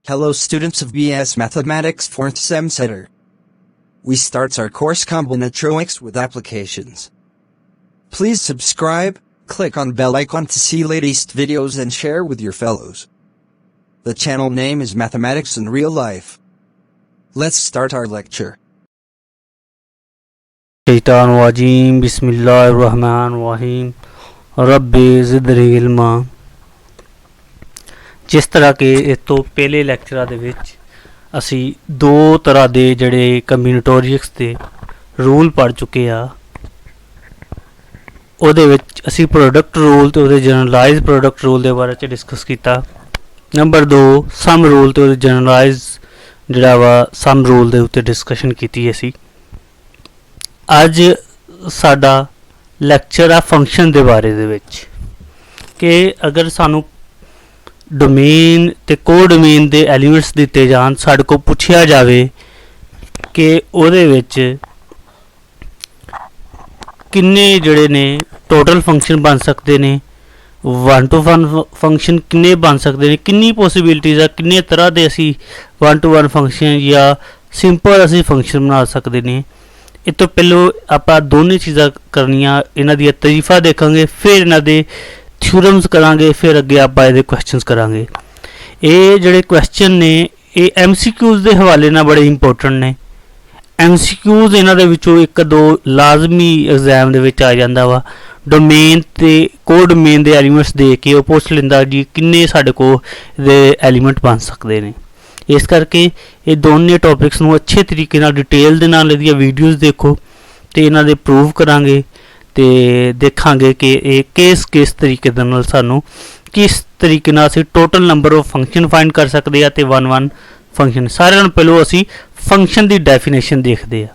Hello students of BS Mathematics 4th Sem Center. We starts our course Combinatorics with applications. Please subscribe, click on bell icon to see latest videos and share with your fellows. The channel name is Mathematics in Real Life. Let's start our lecture. शैतानवाजीम बिस्मिल्लाहिर्रहमानिर्रहीम रब्बी ज़िदनी इल्मा। जिस तरह के इस तो पहले लैक्चरां दे विच असी दो तरह के जिहड़े कंबिनेटोरिक्स के रूल पढ़ चुके आ, उहदे विच असी प्रोडक्ट रूल ते उहदे जनरलाइज प्रोडक्ट रूल के बारे च डिस्कस किया। नंबर 2 सम रूल ते उहदे जनरलाइज जिहड़ा वा सम रूल दे उत्ते डिस्कशन की असी। अज साडा लैक्चर आ फंक्शन के बारे दे विच कि अगर सानू डोमेन ते को डोमेन दे एलीमेंट्स दिते जान, साडे को पुछया जावे कि उहदे विच किन्ने जिहड़े ने टोटल फंक्शन बन सकते ने, 1 to 1 फंक्शन किन्ने बन सकते ने, किन्नी पॉसिबिलिटीज़ आ, किन्ने तरह दे असी 1 to 1 फंक्शन या सिंपल असी फंक्शन बना सकते ने। इस तो पहलो आपां दोनों चीज़ां करनियां, इन्हां दी तरीफा देखांगे, फिर इन्हां दे थ्योरम्स करांगे, फिर अगे आपां इहदे क्वेश्चनस करांगे। ये जिहड़े क्वेश्चन ने ये MCQs दे हवाले नाल बड़े इंपोर्टेंट ने। MCQs इन्हां दे विचों एक दो लाजमी एग्जाम दे विच आ जांदा वा। डोमेन ते को डोमेन दे एलीमेंट्स दे के वो पुछ लैंदा जी किन्ने साडे को दे एलीमेंट बन सकदे ने। इस करके ये दोनों टॉपिक्स नूं अच्छे तरीके नाल डिटेल दे नाल इहदियां वीडियोज़ देखो ते इन्हां दे प्रूव करांगे ते देखांगे कि ये किस तरीके दे नाल सानू किस तरीके नाल असीं total number of function find कर सकदे आ ते 1 फंक्शन। सारे नाल पहलों असीं फंक्शन दी डेफिनेशन देखदे आ।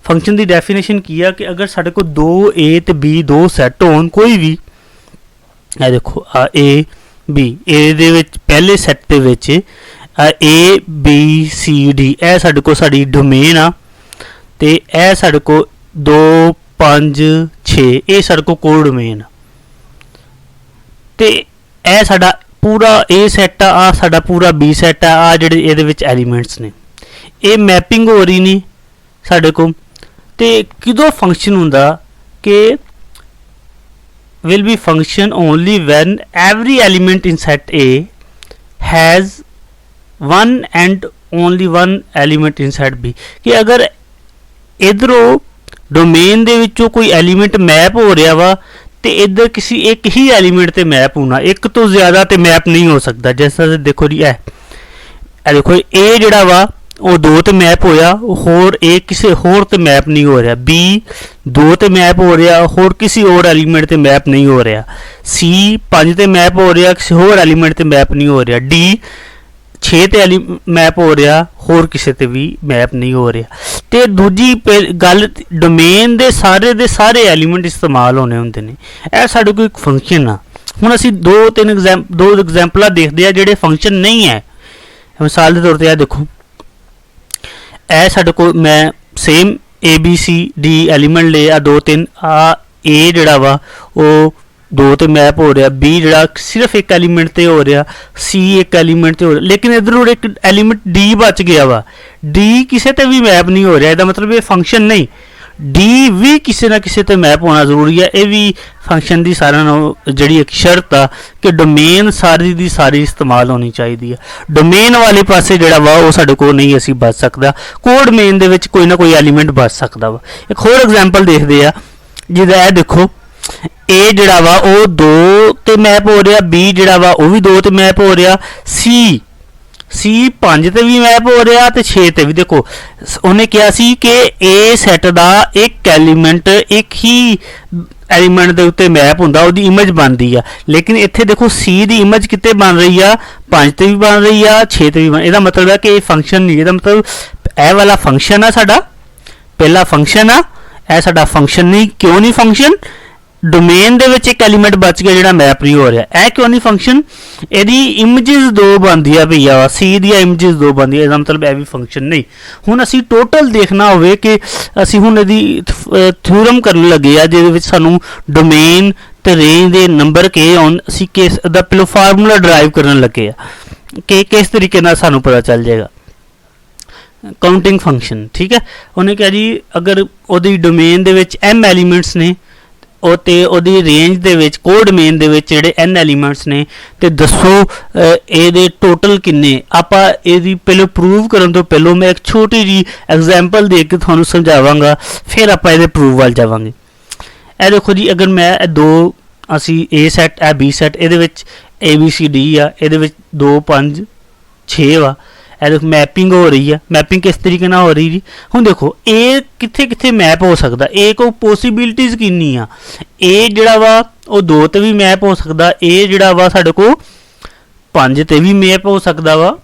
फंक्शन दी डेफिनेशन की है कि अगर साडे को 2A ते B दो सैट होण, कोई भी ए देखो आ A B ए दे विच पहले सैट दे विच A B C D ए साडे को साडी डोमेन आ ते ए साडे को 2 5 6 ये साडे को कोड डोमेन ते ए साडा पूरा ए सैट आ साडा पूरा बी सैट आ जिहड़े इहदे विच एलीमेंट्स ने ये मैपिंग हो रही ने साडे को। ते किदों फंक्शन हुंदा कि will be function only when every element in set A has one and only one element in set B। कि अगर इधरों डोमेन दे विचों कोई एलीमेंट मैप हो रहा वा ते इधर किसी एक ही एलीमेंट ते मैप होना, एक तो ज़्यादा ते मैप नहीं हो सकता। जैसा देखो जी ए देखो ए जिहड़ा वा वो 2 ते मैप होया, होर ए किसी होर ते मैप नहीं हो रहा। B 2 ते मैप हो रहा, होर किसी और एलीमेंट ते मैप नहीं हो रहा। C 5 ते मैप हो रहा, किसी होर एलीमेंट ते मैप नहीं हो रहा। D 6 ते मैप हो रहा, होर किसी ते भी मैप नहीं हो रहा। तो दूजी गल डोमेन दे सारे एलीमेंट इस्तेमाल होने होंदे ने। यह साडे कोई फंक्शन आ। हुण असीं दो एग्जाम्पल देखते हैं जिहड़े फंक्शन नहीं है। मिसाल के तौर पर देखो ए साडे को मैं सेम ABCD एलीमेंट ले आ 2 3 आ ए जिहड़ा वा वो 2 ते मैप हो रहा, B जिहड़ा सिर्फ एक एलीमेंट ते हो रहा, C एक एलीमेंट ते हो रहा, लेकिन इधर एक एलीमेंट D बच गया वा। D किसी ते भी मैप नहीं हो रहा, इसका मतलब ये फंक्शन नहीं। D भी किसी ना किसी ते मैप होना जरूरी है। ये भी फंक्शन की सारा जी एक शर्त आ कि डोमेन सारी दी सारी इस्तेमाल होनी चाहिए है। डोमेन वाले पासे जिहड़ा वा वो साडे को नहीं असी बच सकता। को डोमेन दे विच कोई ना कोई एलीमेंट बच सकता वा। एक होर एग्जाम्पल देखते हैं जिहदा ए देखो ए जिहड़ा वा वो 2 ते मैप हो रहा, B जिहड़ा वा वो भी 2 ते मैप हो रहा, C 5 ते भी मैप हो रहा ते 6 ते भी। देखो उन्हें कहा सी कि ए सैट दा एक एलीमेंट एक ही एलीमेंट दे उत्ते मैप हुंदा, उहदी इमेज बनदी आ। लेकिन इत्थे देखो C दी इमेज कित्ते बन रही आ, 5 ते भी बन रही आ, 6 ते भी बन। इहदा मतलब है कि ये फंक्शन नहीं, इहदा मतलब ए वाला फंक्शन आ साडा, पहला फंक्शन आ, ए साडा फंक्शन नहीं। क्यों नहीं फंक्शन? डोमेन दे विच एक एलीमेंट बच गया जिहड़ा मैप नहीं हो रहा। क्यों नहीं फंक्शन? इहदी इमेजेस 2 बनदियां पईया वा, C दी इमेजेस 2 बनदियां, इसदा मतलब ए भी फंक्शन नहीं। हुण असीं टोटल देखना होवे कि असीं हुण इहदी थ्योरम करन लगे आ जिहदे विच सानू डोमेन ते रेंज दे नंबर के आउण, असीं किस दा पहलो फार्मूला डराइव करन लगे आ। कि किस तरीके नाल सानू पता चल जाएगा। काउंटिंग फंक्शन, ठीक है, उन्हें कहा जी अगर ਉਹਦੀ डोमेन ਦੇ ਵਿੱਚ m एलिमेंट्स ने ਉਹ ਤੇ ਉਹਦੀ ਰੇਂਜ ਦੇ ਵਿੱਚ ਕੋਡ ਡੋਮੇਨ ਦੇ ਵਿੱਚ ਜਿਹੜੇ n ਐਲੀਮੈਂਟਸ ਨੇ ਤੇ ਦੱਸੋ ਇਹਦੇ ਟੋਟਲ ਕਿੰਨੇ। ਆਪਾਂ ਇਹਦੀ ਪਹਿਲਾਂ ਪ੍ਰੂਵ ਕਰਨ ਤੋਂ ਪਹਿਲਾਂ ਮੈਂ ਇੱਕ ਛੋਟੀ ਜੀ ਐਗਜ਼ਾਮਪਲ ਦੇ ਕੇ ਤੁਹਾਨੂੰ ਸਮਝਾਵਾਂਗਾ, ਫਿਰ ਆਪਾਂ ਇਹਦੇ ਪ੍ਰੂਵ ਵੱਲ ਜਾਵਾਂਗੇ। ਇਹ ਦੇਖੋ ਜੀ, ਅਗਰ ਮੈਂ ਇਹ ਦੋ ਅਸੀਂ A ਸੈੱਟ ਇਹ B ਸੈੱਟ ਇਹਦੇ ਵਿੱਚ ABCD ਆ, ਇਹਦੇ ਵਿੱਚ 2 5 6 ਵਾ, ਇਹ देखो मैपिंग हो रही है। मैपिंग किस तरीके नाल हो रही जी, हुण देखो ए कित्थे कित्थे मैप हो सकदा, ए को पॉसिबिलिटीज़ किन्नी आ, ए जिहड़ा वा ਉਹ 2 ਤੇ भी मैप हो सकदा, ए जिहड़ा वा साडे को 5 ਤੇ भी मैप हो सकदा वा,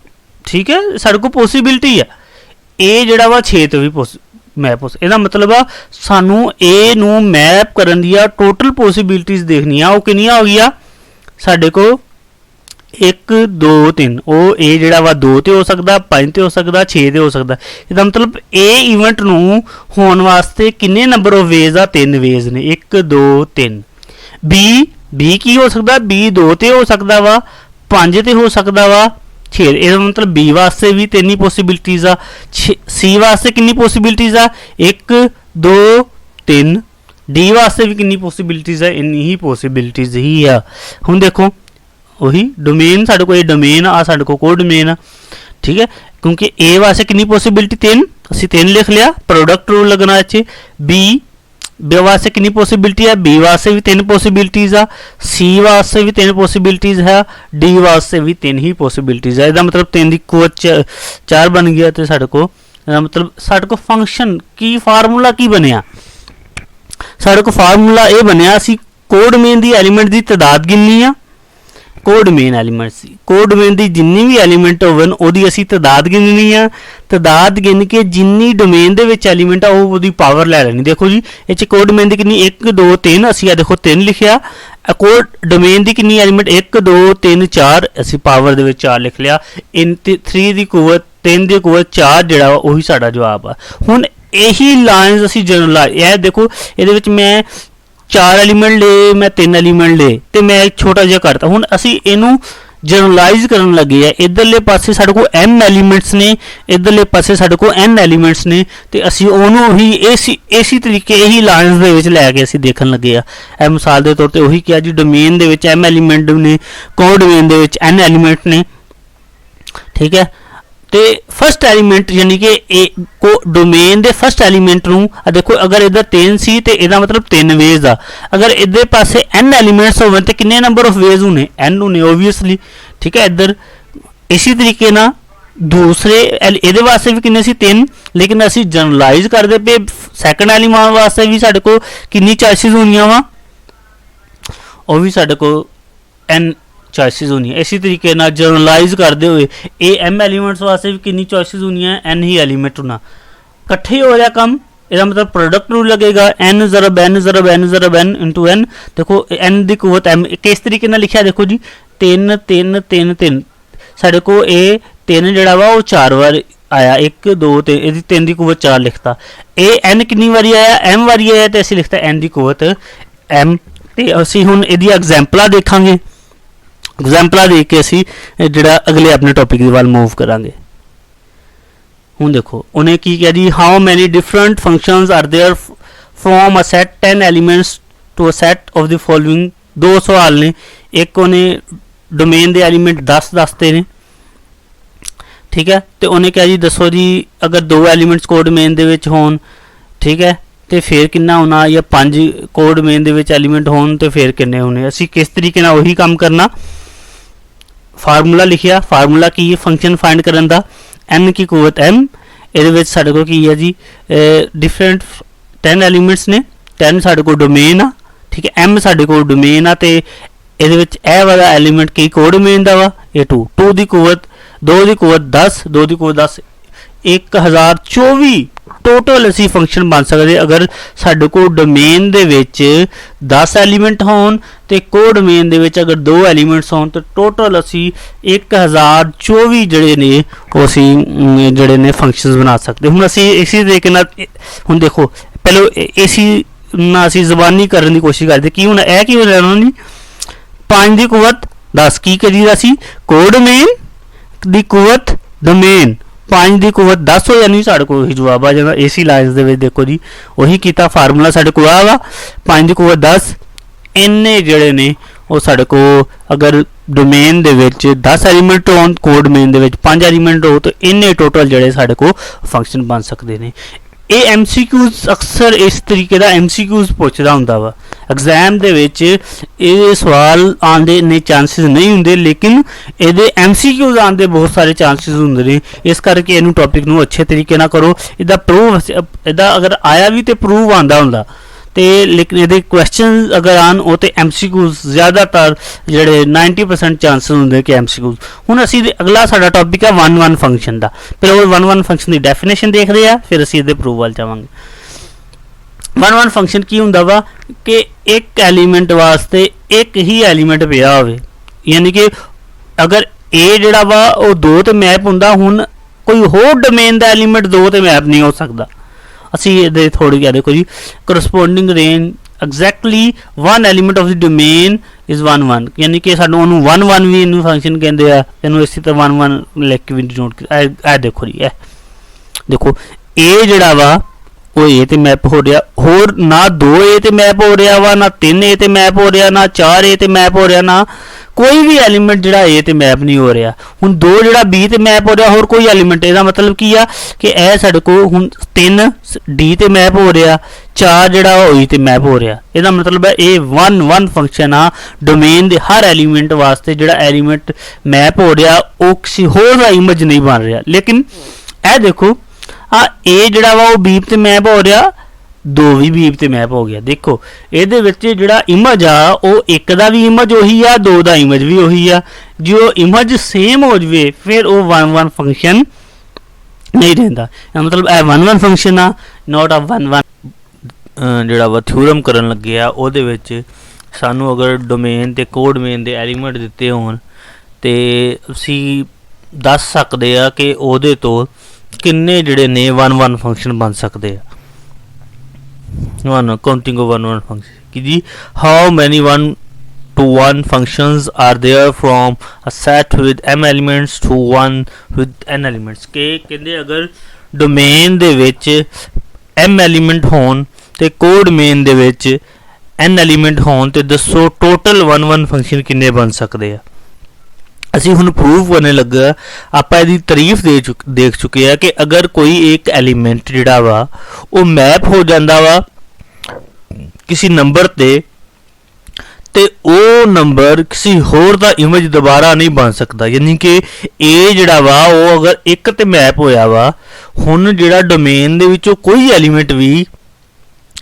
ठीक है, साडे को पॉसिबिलिटी है। ए जिहड़ा वा 6 ਤੇ भी मैप हो, ਇਹਦਾ मतलब आ सानू ए ਨੂੰ मैप ਕਰਨ ਦੀਆਂ टोटल पॉसिबिलिटीज़ देखनी आ, ਉਹ ਕਿੰਨੀਆਂ ਹੋ ਗਈਆਂ ਸਾਡੇ को 1 2 3। ਉਹ ए ਜਿਹੜਾ ਵਾ 2 ਤੇ ਹੋ ਸਕਦਾ, 5 ਤੇ ਹੋ ਸਕਦਾ, 6 ਤੇ ਹੋ ਸਕਦਾ। ਇਹਦਾ ਮਤਲਬ ਇਹ ਇਵੈਂਟ ਨੂੰ ਹੋਣ ਵਾਸਤੇ ਕਿੰਨੇ ਨੰਬਰ ਆਫ ਵੇਜ਼ ਆ, 3 ਵੇਜ਼ ਨੇ, 1 2 3। ਬੀ ਕੀ ਹੋ ਸਕਦਾ, B 2 ਤੇ ਹੋ ਸਕਦਾ ਵਾ, 5 ਤੇ ਹੋ ਸਕਦਾ ਵਾ, 6। ਇਹਦਾ ਮਤਲਬ B ਵਾਸਤੇ ਵੀ 3 ਹੀ ਪੋਸੀਬਿਲਿਟੀਜ਼ ਆ। C ਵਾਸਤੇ ਕਿੰਨੀ ਪੋਸੀਬਿਲਿਟੀਜ਼ ਆ, 1 2 3। D ਵਾਸਤੇ ਵੀ ਕਿੰਨੀ ਪੋਸੀਬਿਲਿਟੀਜ਼ ਆ, ਇੰਨੀ ਹੀ ਪੋਸੀਬਿਲਿਟੀਜ਼ ਹੀ ਆ। ਹੁਣ ਦੇਖੋ ਉਹੀ ਡੋਮੇਨ ਸਾਡੇ ਕੋਲ, ਇਹ ਡੋਮੇਨ ਆ ਸਾਡੇ ਕੋਲ ਕੋਡ ਡੋਮੇਨ ਆ, ठीक है, क्योंकि ए वास्ते कितनी पॉसिबिलिटी 3, ਅਸੀਂ 3 ਲਿਖ ਲਿਆ, प्रोडक्ट रूल लगना ਇੱਥੇ। बी वास्ते कितनी पॉसिबिलिटी है, बी वास्ते भी 3 पॉसिबिलिटीज आ, सी वास्ते भी 3 पॉसिबिलिटीज है, डी वास्ते भी 3 ही पॉसिबिलिटीज है। ਇਹਦਾ मतलब 3 ਦੀ ਕੁਵਤ 4 बन गया ਤੇ ਸਾਡੇ ਕੋਲ ਇਹਦਾ मतलब ਸਾਡੇ ਕੋਲ ਫੰਕਸ਼ਨ ਕੀ ਫਾਰਮੂਲਾ ਕੀ ਬਣਿਆ, ਸਾਡੇ ਕੋਲ ਫਾਰਮੂਲਾ ਇਹ ਬਣਿਆ ਅਸੀਂ ਕੋਡ ਡੋਮੇਨ ਦੀ ਐਲੀਮੈਂਟ ਦੀ ਤਾਦਾਦ ਗਿਣਨੀ ਆ, ਕੋਡ ਡੋਮੇਨ ਐਲੀਮੈਂਟ ਸੀ, ਕੋਡ ਡੋਮੇਨ ਦੀ ਜਿੰਨੀ ਵੀ ਐਲੀਮੈਂਟ ਹੋਵਣ ਉਹਦੀ ਅਸੀਂ ਤਾਦਾਦ ਗਿਣਨੀ ਆ, ਤਾਦਾਦ ਗਿਣ ਕੇ ਜਿੰਨੀ ਡੋਮੇਨ ਦੇ ਵਿੱਚ ਐਲੀਮੈਂਟ ਆ ਉਹ ਉਹਦੀ ਪਾਵਰ ਲੈ ਲੈਣੀ। ਦੇਖੋ ਜੀ ਇਹ 'ਚ ਕੋਡ ਡੋਮੇਨ ਦੀ ਕਿੰਨੀ 1 2 3, ਅਸੀਂ ਆ ਦੇਖੋ 3 ਲਿਖਿਆ, ਕੋਡ ਡੋਮੇਨ ਦੀ ਕਿੰਨੀ ਐਲੀਮੈਂਟ 1 2 3 4, ਅਸੀਂ ਪਾਵਰ ਦੇ ਵਿੱਚ 4 ਲਿਖ ਲਿਆ। 3 ਦੀ ਕੁਵਤ 3 ਦੀ ਕੁਵਤ 4 ਜਿਹੜਾ ਉਹੀ ਸਾਡਾ ਜਵਾਬ ਆ। ਹੁਣ ਇਹੀ ਲਾਈਨਸ ਅਸੀਂ ਜਨਰਲਾਈਜ਼, ਇਹ ਦੇਖੋ ਇਹਦੇ ਵਿੱਚ ਮੈਂ 4 ਐਲੀਮੈਂਟ ਲਏ, ਮੈਂ 3 ਐਲੀਮੈਂਟ ਲਏ ਤੇ ਮੈਂ ਛੋਟਾ ਜਿਹਾ ਕਰਤਾ। ਹੁਣ ਅਸੀਂ ਇਹਨੂੰ ਜਨਰਲਾਈਜ਼ ਕਰਨ ਲੱਗੇ ਆ, ਇਧਰਲੇ ਪਾਸੇ ਸਾਡੇ ਕੋਲ m ਐਲੀਮੈਂਟਸ ਨੇ, ਇਧਰਲੇ ਪਾਸੇ ਸਾਡੇ ਕੋਲ n ਐਲੀਮੈਂਟਸ ਨੇ ਤੇ ਅਸੀਂ ਉਹਨੂੰ ਹੀ ਇਸੇ ਤਰੀਕੇ ਇਹੀ ਲਾਈਨਸ ਦੇ ਵਿੱਚ ਲੈ ਕੇ ਅਸੀਂ ਦੇਖਣ ਲੱਗੇ ਆ। ਇਹ ਮਿਸਾਲ ਦੇ ਤੌਰ ਤੇ ਉਹੀ ਕਿਹਾ ਜੀ ਡੋਮੇਨ ਦੇ ਵਿੱਚ m ਐਲੀਮੈਂਟ ਨੇ, ਕੋਡ ਡੋਮੇਨ ਦੇ ਵਿੱਚ n ਐਲੀਮੈਂਟ ਨੇ, ਠੀਕ ਹੈ। ਤੇ ਫਸਟ ਐਲੀਮੈਂਟ ਯਾਨੀ ਕਿ ਇਹ ਕੋ ਡੋਮੇਨ ਦੇ ਫਸਟ ਐਲੀਮੈਂਟ ਨੂੰ ਦੇਖੋ, ਅਗਰ ਇਧਰ 3 ਸੀ ਤੇ ਇਹਦਾ ਮਤਲਬ 3 ਵੇਜ਼ ਆ, ਅਗਰ ਇਧਰ ਪਾਸੇ n ਐਲੀਮੈਂਟਸ ਹੋਣ ਤੇ ਕਿੰਨੇ ਨੰਬਰ ਆਫ ਵੇਜ਼ ਹੋਣੇ, n ਹੋਣੇ ਓਬਵੀਅਸਲੀ, ਠੀਕ ਹੈ। ਇਧਰ ਇਸੇ ਤਰੀਕੇ ਨਾਲ ਦੂਸਰੇ ਇਹਦੇ ਵਾਸਤੇ ਵੀ ਕਿੰਨੇ ਸੀ 3, ਲੇਕਿਨ ਅਸੀਂ ਜਨਰਲਾਈਜ਼ ਕਰਦੇ ਪਏ ਸੈਕੰਡ ਐਲੀਮੈਂਟ ਵਾਸਤੇ ਵੀ ਸਾਡੇ ਕੋਲ ਕਿੰਨੀ ਚੋਇਸਿਸ ਹੋਣੀਆਂ ਵਾ, ਉਹ ਵੀ ਸਾਡੇ ਕੋਲ n चॉइसिस होनी है। इसी तरीके ना जनरलाइज करते हुए ए m एलीमेंट्स वास्ते भी कितनी चॉइसिस होनी है, n ही एलीमेंट होना, इकट्ठे हो रहा कम, ਇਹਦਾ मतलब प्रोडक्ट रूल लगेगा n ज़रब n ज़रब n ज़रब n into n। देखो n ਦੀ ਕੁਵਤ m किस तरीके ਨਾਲ ਲਿਖਿਆ, ਦੇਖੋ ਜੀ 3 3 3 3, ਸਾਡੇ ਕੋ ਇਹ 3 ਜਿਹੜਾ ਵਾ ਉਹ 4 ਵਾਰ ਆਇਆ, 1 2 3, ਇਹਦੀ 3 ਦੀ ਕੁਵਤ 4 ਲਿਖਤਾ। ਇਹ n ਕਿੰਨੀ ਵਾਰੀ ਆਇਆ, m ਵਾਰੀ ਆਇਆ ਤੇ ਅਸੀਂ ਲਿਖਤਾ n ਦੀ ਕੁਵਤ m। ਤੇ ਅਸੀਂ ਹੁਣ ਇਹਦੀ ਐਗਜ਼ਾਮਪਲਾਂ ਦੇਖਾਂਗੇ, ਐਗਜ਼ਾਮਪਲਾਂ ਦੇਖ ਕੇ ਅਸੀਂ ਜਿਹੜਾ ਅਗਲੇ ਆਪਣੇ ਟੌਪਿਕ ਦੇ ਵੱਲ ਮੂਵ ਕਰਾਂਗੇ। ਹੁਣ ਦੇਖੋ ਉਹਨੇ ਕੀ ਕਿਹਾ ਜੀ, how many different functions are there from a set 10 elements to a set of the following. 2 ਸਵਾਲ ਨੇ, ਇੱਕ ਉਹਨੇ ਡੋਮੇਨ ਦੇ ਐਲੀਮੈਂਟ 10 ਦੱਸਦੇ ਨੇ, ਠੀਕ ਹੈ, ਤੇ ਉਹਨੇ ਕਿਹਾ ਜੀ ਦੱਸੋ ਜੀ ਅਗਰ 2 ਐਲੀਮੈਂਟਸ ਕੋਡ ਡੋਮੇਨ ਦੇ ਵਿੱਚ ਹੋਣ, ਠੀਕ ਹੈ, ਤੇ ਫਿਰ ਕਿੰਨਾ ਹੋਣਾ, ਜਾਂ 5 ਕੋਡ ਡੋਮੇਨ ਦੇ ਵਿੱਚ ਐਲੀਮੈਂਟ ਹੋਣ ਤੇ ਫਿਰ ਕਿੰਨੇ ਹੋਣੇ। ਅਸੀਂ ਕਿਸ ਤਰੀਕੇ ਨਾਲ ਉਹੀ ਕੰਮ ਕਰਨਾ, फार्मूला लिखिया, फार्मूला की है फंक्शन फाइंड करन दा, n की कुवत m, ਇਹਦੇ ਵਿੱਚ ਸਾਡੇ ਕੋਲ ਕੀ ਹੈ ਜੀ ਡਿਫਰੈਂਟ 10 ਐਲੀਮੈਂਟਸ ਨੇ, 10 ਸਾਡੇ ਕੋਲ ਡੋਮੇਨ ਆ, ਠੀਕ ਹੈ, m ਸਾਡੇ ਕੋਲ ਡੋਮੇਨ ਆ ਤੇ ਇਹਦੇ ਵਿੱਚ ਇਹ ਵਾਲਾ ਐਲੀਮੈਂਟ ਕੀ ਕੋਡ ਡੋਮੇਨ ਦਾ ਵਾ, ਇਹ 2 ਦੀ ਕੁਵਤ 2 ਦੀ ਕੁਵਤ 10, 2 ਦੀ ਕੁਵਤ 10, 1024 ਟੋਟਲ ਅਸੀਂ ਫੰਕਸ਼ਨ ਬਣ ਸਕਦੇ ਅਗਰ ਸਾਡੇ ਕੋਲ ਡੋਮੇਨ ਦੇ ਵਿੱਚ 10 ਐਲੀਮੈਂਟ ਹੋਣ ਤੇ ਕੋਡ ਡੋਮੇਨ ਦੇ ਵਿੱਚ ਅਗਰ 2 ਐਲੀਮੈਂਟਸ ਹੋਣ ਤਾਂ ਟੋਟਲ ਅਸੀਂ 1024 ਜਿਹੜੇ ਨੇ ਉਹ ਅਸੀਂ ਜਿਹੜੇ ਨੇ ਫੰਕਸ਼ਨਸ ਬਣਾ ਸਕਦੇ। ਹੁਣ ਅਸੀਂ ਇਸੇ ਤਰੀਕੇ ਨਾਲ ਹੁਣ ਦੇਖੋ ਪਹਿਲਾਂ ਇसी ਨਾਲ ਅਸੀਂ ਜ਼ਬਾਨੀ ਕਰਨ ਦੀ ਕੋਸ਼ਿਸ਼ ਕਰਦੇ, ਕੀ ਹੁਣ ਇਹ ਕੀ ਹੋ ਰਿਹਾ ਨਹੀਂ 5 ਦੀ ਕੁਵਤ 10 ਕੀ ਕਰੀਦਾ ਸੀ ਕੋਡ ਡੋਮੇਨ ਦੀ ਕੁਵਤ ਡੋਮੇਨ 5 ਦੀ ਕੁਵਤ 10 ਹੋ ਜਾਣੀ, ਸਾਡੇ ਕੋਲ ਉਹੀ ਜਵਾਬ ਆ ਜਾਂਦਾ। ਏਸੀ ਲਾਈਨਸ ਦੇ ਵਿੱਚ ਦੇਖੋ ਜੀ ਉਹੀ ਕੀਤਾ, ਫਾਰਮੂਲਾ ਸਾਡੇ ਕੋਲ ਆ ਵਾ 5 ਦੀ ਕੁਵਤ 10। ਇੰਨੇ ਜਿਹੜੇ ਨੇ ਉਹ ਸਾਡੇ ਕੋਲ ਅਗਰ ਡੋਮੇਨ ਦੇ ਵਿੱਚ 10 ਐਲੀਮੈਂਟ ਹੋਣ, ਕੋਡ ਡੋਮੇਨ ਦੇ ਵਿੱਚ 5 ਐਲੀਮੈਂਟ ਹੋ, ਤਾਂ ਇੰਨੇ ਟੋਟਲ ਜਿਹੜੇ ਸਾਡੇ ਕੋਲ ਫੰਕਸ਼ਨ ਬਣ ਸਕਦੇ ਨੇ। ਇਹ MCQs ਅਕਸਰ ਇਸ ਤਰੀਕੇ ਦਾ MCQs ਪੁੱਛਦਾ ਹੁੰਦਾ ਵਾ ਐਗਜ਼ਾਮ ਦੇ ਵਿੱਚ। ਇਹ ਸਵਾਲ ਆਉਣ ਦੇ ਇੰਨੇ ਚਾਂਸਿਸ ਨਹੀਂ ਹੁੰਦੇ, ਲੇਕਿਨ ਇਹਦੇ MCQs ਆਉਣ ਦੇ ਬਹੁਤ ਸਾਰੇ ਚਾਂਸਿਸ ਹੁੰਦੇ ਨੇ। ਇਸ ਕਰਕੇ ਇਹਨੂੰ ਟੌਪਿਕ ਨੂੰ ਅੱਛੇ ਤਰੀਕੇ ਨਾਲ ਕਰੋ। ਇਹਦਾ ਪ੍ਰੂਫ, ਇਹਦਾ ਅਗਰ ਆਇਆ ਵੀ ਤੇ ਪ੍ਰੂਫ ਆਉਂਦਾ ਹੁੰਦਾ, ਤੇ ਲੇਕਿਨ ਇਹਦੇ ਕੁਐਸਚਨ ਅਗਰ ਆਉਣ ਉਹ ਤੇ MCQs ਜ਼ਿਆਦਾਤਰ ਜਿਹੜੇ 90% ਚਾਂਸਿਸ ਹੁੰਦੇ ਕਿ MCQs। ਹੁਣ ਅਸੀਂ ਅਗਲਾ ਸਾਡਾ ਟੌਪਿਕ ਹੈ 1-1 ਫੰਕਸ਼ਨ ਦਾ। ਪਹਿਲਾਂ ਉਹ 1-1 ਫੰਕਸ਼ਨ ਦੀ ਡੈਫੀਨੇਸ਼ਨ ਦੇਖਦੇ ਆ, ਫਿਰ ਅਸੀਂ ਇਹਦੇ ਪ੍ਰੂਫ ਵੱਲ ਜਾਵਾਂਗੇ। 1-1 ਫੰਕਸ਼ਨ ਕੀ ਹੁੰਦਾ ਵਾ ਕਿ ਇੱਕ ਐਲੀਮੈਂਟ ਵਾਸਤੇ ਇੱਕ ਹੀ ਐਲੀਮੈਂਟ ਪਿਆ ਹੋਵੇ, ਯਾਨੀ ਕਿ ਅਗਰ A ਜਿਹੜਾ ਵਾ ਉਹ 2 ਤੇ ਮੈਪ ਹੁੰਦਾ, ਹੁਣ ਕੋਈ ਹੋਰ ਡੋਮੇਨ ਦਾ ਐਲੀਮੈਂਟ 2 ਤੇ ਮੈਪ ਨਹੀਂ ਹੋ ਸਕਦਾ। ਅਸੀਂ ਇਹਦੇ ਥੋੜੀ ਜਿਹਾ ਦੇਖੋ ਜੀ, corresponding range exactly 1 element of the domain is 1-1, ਯਾਨੀ ਕਿ ਸਾਨੂੰ ਉਹਨੂੰ 1-1 ਵੀ ਇਹਨੂੰ ਫੰਕਸ਼ਨ ਕਹਿੰਦੇ ਆ। ਇਹਨੂੰ ਇਸੇ ਤਰ੍ਹਾਂ 1-1 ਲਿਖ ਕੇ ਵੀ ਨੋਟ ਕੀਤਾ। ਇਹ ਦੇਖੋ ਜੀ, ਇਹ ਦੇਖੋ A ਜਿਹੜਾ ਵਾ ਉਹ A ਤੇ ਮੈਪ ਹੋ ਰਿਹਾ, ਹੋਰ ਨਾ 2A ਤੇ ਮੈਪ ਹੋ ਰਿਹਾ ਵਾ, ਨਾ 3A ਤੇ ਮੈਪ ਹੋ ਰਿਹਾ, ਨਾ 4A ਤੇ ਮੈਪ ਹੋ ਰਿਹਾ, ਨਾ ਕੋਈ ਵੀ ਐਲੀਮੈਂਟ ਜਿਹੜਾ A ਤੇ ਮੈਪ ਨਹੀਂ ਹੋ ਰਿਹਾ। ਹੁਣ 2 ਜਿਹੜਾ B ਤੇ ਮੈਪ ਹੋ ਰਿਹਾ, ਹੋਰ ਕੋਈ ਐਲੀਮੈਂਟ। ਇਹਦਾ ਮਤਲਬ ਕੀ ਆ ਕਿ ਇਹ ਸਾਡੇ ਕੋਲ ਹੁਣ 3 D ਤੇ ਮੈਪ ਹੋ ਰਿਹਾ, 4 ਜਿਹੜਾ ਉਹ E ਤੇ ਮੈਪ ਹੋ ਰਿਹਾ। ਇਹਦਾ ਮਤਲਬ ਹੈ ਇਹ 1-1 ਫੰਕਸ਼ਨ ਆ। ਡੋਮੇਨ ਦੇ ਹਰ ਐਲੀਮੈਂਟ ਵਾਸਤੇ ਜਿਹੜਾ ਐਲੀਮੈਂਟ ਮੈਪ ਹੋ ਰਿਹਾ ਉਹ ਕਿਸੇ ਹੋਰ ਦਾ ਇਮੇਜ ਨਹੀਂ ਬਣ ਰਿਹਾ। ਲੇਕਿਨ ਇਹ ਦੇਖੋ ਆ A ਜਿਹੜਾ ਵਾ ਉਹ B ਤੇ ਮੈਪ ਹੋ ਰਿਹਾ, 2 ਵੀ B ਤੇ ਮੈਪ ਹੋ ਗਿਆ। ਦੇਖੋ ਇਹਦੇ ਵਿੱਚ ਜਿਹੜਾ ਇਮੇਜ ਆ ਉਹ ਇੱਕ ਦਾ ਵੀ ਇਮੇਜ ਉਹੀ ਆ, 2 ਦਾ ਇਮੇਜ ਵੀ ਉਹੀ ਆ। ਜੇ ਉਹ ਇਮੇਜ ਸੇਮ ਹੋ ਜਵੇ ਫਿਰ ਉਹ 1-1 ਫੰਕਸ਼ਨ ਨਹੀਂ ਰਹਿੰਦਾ। ਮਤਲਬ ਇਹ 1-1 ਫੰਕਸ਼ਨ ਆ, ਨੋਟ ਆ 1-1। ਜਿਹੜਾ ਵਾ ਥਿਊਰਮ ਕਰਨ ਲੱਗੇ ਆ ਉਹਦੇ ਵਿੱਚ ਸਾਨੂੰ ਅਗਰ ਡੋਮੇਨ ਤੇ ਕੋਡੋਮੇਨ ਦੇ ਐਲੀਮੈਂਟ ਦਿੱਤੇ ਹੋਣ ਤੇ ਅਸੀਂ ਦੱਸ ਸਕਦੇ ਆ ਕਿ ਉਹਦੇ ਤੋਂ ਕਿੰਨੇ ਜਿਹੜੇ ਨੇ 1-1 ਫੰਕਸ਼ਨ ਬਣ ਸਕਦੇ ਆ। ਕਾਊਂਟਿੰਗ ਆਫ 1-1 ਫੰਕਸ਼ਨ ਕਿ ਜੀ ਹਾਊ ਮੈਨੀ 1-to-1 functions are there from a set with m elements to one with n elements। ਕਿ ਕਹਿੰਦੇ ਅਗਰ ਡੋਮੇਨ ਦੇ ਵਿੱਚ m ਐਲੀਮੈਂਟ ਹੋਣ ਤੇ ਕੋਡੋਮੇਨ ਦੇ ਵਿੱਚ n ਐਲੀਮੈਂਟ ਹੋਣ ਤੇ ਦੱਸੋ ਟੋਟਲ 1-1 ਫੰਕਸ਼ਨ ਕਿੰਨੇ ਬਣ ਸਕਦੇ ਆ। ਅਸੀਂ ਹੁਣ ਪ੍ਰੂਫ ਕਰਨੇ ਲੱਗਾ, ਆਪਾਂ ਇਹਦੀ ਤਾਰੀਫ ਦੇਖ ਚੁੱਕੇ ਆ ਕਿ ਅਗਰ ਕੋਈ ਇੱਕ ਐਲੀਮੈਂਟ ਜਿਹੜਾ ਵਾ ਉਹ ਮੈਪ ਹੋ ਜਾਂਦਾ ਵਾ ਕਿਸੇ ਨੰਬਰ ਤੇ ਉਹ ਨੰਬਰ ਕਿਸੇ ਹੋਰ ਦਾ ਇਮੇਜ ਦੁਬਾਰਾ ਨਹੀਂ ਬਣ ਸਕਦਾ। ਯਾਨੀ ਕਿ A ਜਿਹੜਾ ਵਾ ਉਹ ਅਗਰ ਇੱਕ ਤੇ ਮੈਪ ਹੋਇਆ ਵਾ, ਹੁਣ ਜਿਹੜਾ ਡੋਮੇਨ ਦੇ ਵਿੱਚੋਂ ਕੋਈ ਐਲੀਮੈਂਟ ਵੀ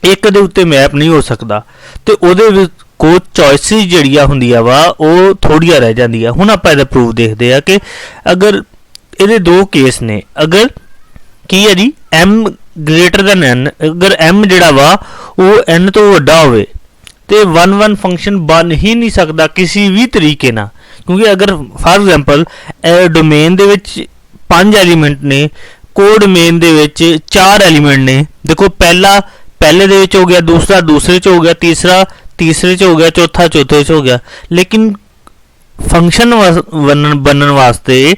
ਇੱਕ ਦੇ ਉੱਤੇ ਮੈਪ ਨਹੀਂ ਹੋ ਸਕਦਾ ਤੇ ਉਹਦੇ ਵਿੱਚ ਕੋ ਚੋਇਸਿਸ ਜਿਹੜੀਆਂ ਹੁੰਦੀਆਂ ਵਾ ਉਹ ਥੋੜੀਆਂ ਰਹਿ ਜਾਂਦੀਆਂ। ਹੁਣ ਆਪਾਂ ਇਹਦਾ ਪ੍ਰੂਫ ਦੇਖਦੇ ਆ ਕਿ ਅਗਰ ਇਹਦੇ 2 ਕੇਸ ਨੇ। ਅਗਰ ਕੀ ਹੈ ਜੀ m ਗ੍ਰੇਟਰ ਦੈਨ n, ਅਗਰ m ਜਿਹੜਾ ਵਾ ਉਹ n ਤੋਂ ਵੱਡਾ ਹੋਵੇ ਤੇ 1-1 ਫੰਕਸ਼ਨ ਬਣ ਹੀ ਨਹੀਂ ਸਕਦਾ ਕਿਸੇ ਵੀ ਤਰੀਕੇ ਨਾਲ। ਕਿਉਂਕਿ ਅਗਰ ਫਾਰ ਐਗਜ਼ਾਮਪਲ ਡੋਮੇਨ ਦੇ ਵਿੱਚ 5 ਐਲੀਮੈਂਟ ਨੇ, ਕੋਡੋਮੇਨ ਦੇ ਵਿੱਚ 4 ਐਲੀਮੈਂਟ ਨੇ। ਦੇਖੋ ਪਹਿਲੇ ਦੇ ਵਿੱਚ ਹੋ ਗਿਆ, ਦੂਸਰਾ ਦੂਸਰੇ 'ਚ ਹੋ ਗਿਆ, ਤੀਸਰਾ ਤੀਸਰੇ 'ਚ ਹੋ ਗਿਆ, ਚੌਥਾ ਚੌਥੇ 'ਚ ਹੋ ਗਿਆ। ਲੇਕਿਨ ਫੰਕਸ਼ਨ ਬਣਨ ਵਾਸਤੇ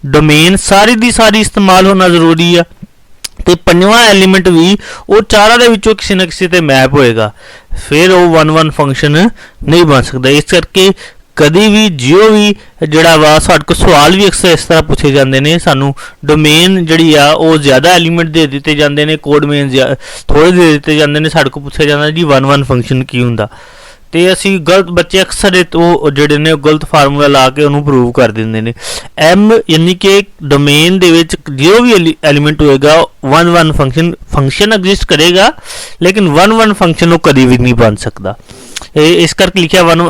ਡੋਮੇਨ ਸਾਰੀ ਦੀ ਸਾਰੀ ਇਸਤੇਮਾਲ ਹੋਣਾ ਜ਼ਰੂਰੀ ਆ ਤੇ 5ਵਾਂ ਐਲੀਮੈਂਟ ਵੀ ਉਹ ਚਾਰਾਂ ਦੇ ਵਿੱਚੋਂ ਕਿਸੇ ਨਾ ਕਿਸੇ ਤੇ ਮੈਪ ਹੋਏਗਾ, ਫਿਰ ਉਹ 1-1 ਫੰਕਸ਼ਨ ਨਹੀਂ ਬਣ ਸਕਦਾ। ਇਸ ਕਰਕੇ ਕਦੀ ਵੀ ਜਿਉ ਵੀ ਜਿਹੜਾ ਵਾ ਸਾਡੇ ਕੋਲ ਸਵਾਲ ਵੀ ਅਕਸਰ ਇਸ ਤਰ੍ਹਾਂ ਪੁੱਛੇ ਜਾਂਦੇ ਨੇ, ਸਾਨੂੰ ਡੋਮੇਨ ਜਿਹੜੀ ਆ ਉਹ ਜ਼ਿਆਦਾ ਐਲੀਮੈਂਟ ਦੇ ਦਿੱਤੇ ਜਾਂਦੇ ਨੇ, ਕੋਡੋਮੇਨ ਥੋੜ੍ਹੇ ਦੇ ਦਿੱਤੇ ਜਾਂਦੇ ਨੇ। ਸਾਡੇ ਕੋਲ ਪੁੱਛਿਆ ਜਾਂਦਾ ਜੀ 1-1 ਫੰਕਸ਼ਨ ਕੀ ਹੁੰਦਾ, ਤੇ ਅਸੀਂ ਗਲਤ ਬੱਚੇ ਅਕਸਰ ਉਹ ਜਿਹੜੇ ਨੇ ਗਲਤ ਫਾਰਮੂਲਾ ਲਾ ਕੇ ਉਹਨੂੰ ਪ੍ਰੂਵ ਕਰ ਦਿੰਦੇ ਨੇ। m ਯਾਨੀ ਕਿ ਡੋਮੇਨ ਦੇ ਵਿੱਚ ਜੋ ਵੀ ਐਲੀਮੈਂਟ ਹੋਏਗਾ 1-1 ਫੰਕਸ਼ਨ ਐਗਜ਼ਿਸਟ ਕਰੇਗਾ, ਲੇਕਿਨ 1-1 ਫੰਕਸ਼ਨ ਉਹ ਕਦੀ ਵੀ ਨਹੀਂ ਬਣ ਸਕਦਾ। ਇਸ ਕਰਕੇ ਲਿਖਿਆ no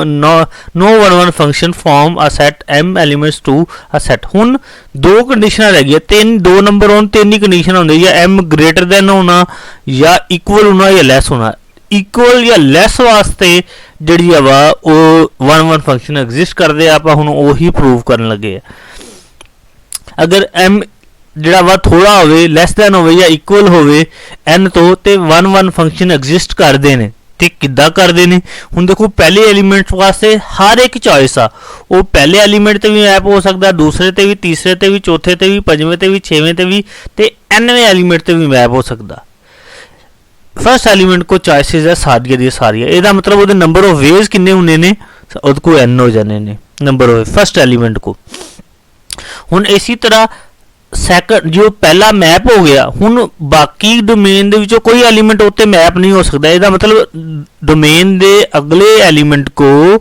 1-1 function from a set m elements to a set. ਹੁਣ 2 ਕੰਡੀਸ਼ਨਾਂ ਰਹਿ ਗਈਆਂ, 2 ਨੰਬਰ ਹੋਣ 3 ਹੀ ਕੰਡੀਸ਼ਨ ਹੁੰਦੀ, ਜਾਂ m ਗ੍ਰੇਟਰ ਦੈਨ ਹੋਣਾ, ਜਾਂ ਇਕੁਅਲ ਹੋਣਾ, ਜਾਂ ਲੈਸ ਹੋਣਾ। ਇਕੁਅਲ ਜਾਂ ਲੈਸ ਵਾਸਤੇ ਜਿਹੜੀ ਆ ਵਾ ਉਹ 1-1 ਫੰਕਸ਼ਨ ਐਗਜ਼ਿਸਟ ਕਰਦੇ ਆ। ਆਪਾਂ ਹੁਣ ਉਹੀ ਪ੍ਰੂਵ ਕਰਨ ਲੱਗੇ ਆ। ਅਗਰ m ਜਿਹੜਾ ਵਾ ਥੋੜਾ ਹੋਵੇ, ਲੈਸ ਦੈਨ ਹੋਵੇ, ਜਾਂ ਇਕੁਅਲ ਹੋਵੇ n ਤੋਂ, ਤੇ 1-1 ਫੰਕਸ਼ਨ ਐਗਜ਼ਿਸਟ ਕਰਦੇ ਨੇ। ਟਿਕ ਕਿੱਦਾਂ ਕਰਦੇ ਨੇ। ਹੁਣ ਦੇਖੋ ਪਹਿਲੇ ਐਲੀਮੈਂਟ ਵਾਸਤੇ ਹਰ ਇੱਕ ਚੋਇਸ ਆ, ਉਹ ਪਹਿਲੇ ਐਲੀਮੈਂਟ ਤੇ ਵੀ ਮੈਪ ਹੋ ਸਕਦਾ, ਦੂਸਰੇ ਤੇ ਵੀ, ਤੀਸਰੇ ਤੇ ਵੀ, ਚੌਥੇ ਤੇ ਵੀ, ਪੰਜਵੇਂ ਤੇ ਵੀ, ਛੇਵੇਂ ਤੇ ਵੀ, ਤੇ nਵੇਂ ਐਲੀਮੈਂਟ ਤੇ ਵੀ ਮੈਪ ਹੋ ਸਕਦਾ। फर्स्ट एलिमेंट को चॉइसेस है सारिया दी सारिया, ਇਹਦਾ मतलब ਉਹਦੇ नंबर ऑफ वेज किन्ने होने ने, ਉਹਦੇ को n हो जाने ने नंबर ऑफ फर्स्ट एलिमेंट को। ਹੁਣ इसी तरह सैकंड जो पहला मैप हो गया, ਹੁਣ बाकी डोमेन ਦੇ ਵਿੱਚੋਂ कोई एलिमेंट ਉੱਤੇ मैप नहीं हो सकता। ਇਹਦਾ मतलब डोमेन ਦੇ अगले एलिमेंट को